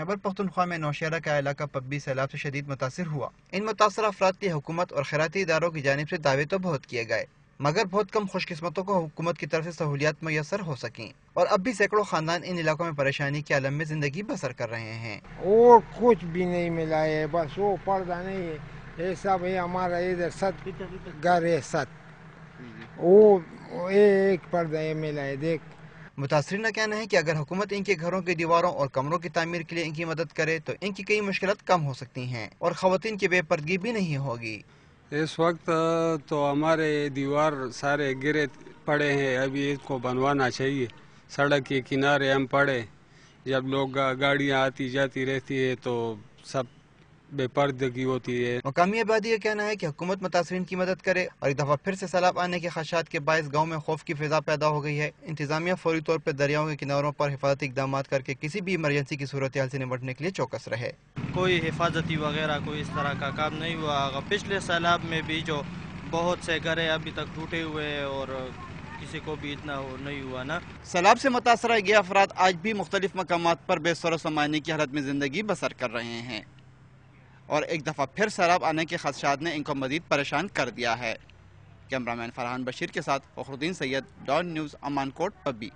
खैबर पख्तूनख्वा में नौशहरा का इलाका पब्बी सैलाब से शदीद मुतासिर हुआ। इन मुतासर अफराद की हुकूमत और खैराती इदारों की जानिब से दावे तो बहुत किए गए, मगर बहुत कम खुशकिस्मतों को हुकूमत की तरफ से सहूलियात मैसर हो सकें, और अब भी सैकड़ों खानदान इन इलाकों में परेशानी के आलम में जिंदगी बसर कर रहे हैं। और कुछ भी नहीं मिला है, बस वो पर्दा नहीं है, ये सब है हमारा इधर सत घर है सत, वो एक पर्दा है मिला है देख। मुतासरीन का कहना है कि अगर हुकूमत इनके घरों की दीवारों और कमरों की तामीर के लिए इनकी मदद करे तो इनकी कई मुश्किलात कम हो सकती हैं और खवातीन की बेपर्दगी भी नहीं होगी। इस वक्त तो हमारे दीवार सारे गिरे पड़े हैं, अभी इसको बनवाना चाहिए। सड़क के किनारे हम पड़े, जब लोग गाड़ियाँ आती जाती रहती है तो सब बेपर्दगी होती है। मुकामी आबादी का कहना है कि हुकूमत मुतासरीन की मदद करे, और एक दफा फिर से सैलाब आने के खदशात के बायस गाँव में खौफ की फिजा पैदा हो गई है। इंतजामिया फौरी तौर पर दरियाओं के किनारों पर हिफाजती इकदाम करके किसी भी इमरजेंसी की सूरत हाल से निपटने के लिए चौकस रहे। कोई हिफाजती वगैरह कोई इस तरह का काम नहीं हुआ। पिछले सैलाब में भी जो बहुत से घर अभी तक टूटे हुए हैं और किसी को भी इतना नहीं हुआ ना। सैलाब से मुतासर ये अफराद आज भी मुख्तलिफ मकामात पर बेसर समाने की हालत में जिंदगी बसर कर रहे हैं, और एक दफ़ा फिर सैलाब आने के खदशात ने इनको मजीद परेशान कर दिया है। कैमरामैन फरहान बशीर के साथ फखरुद्दीन सैयद, डॉन न्यूज़, अमान कोट, पब्बी।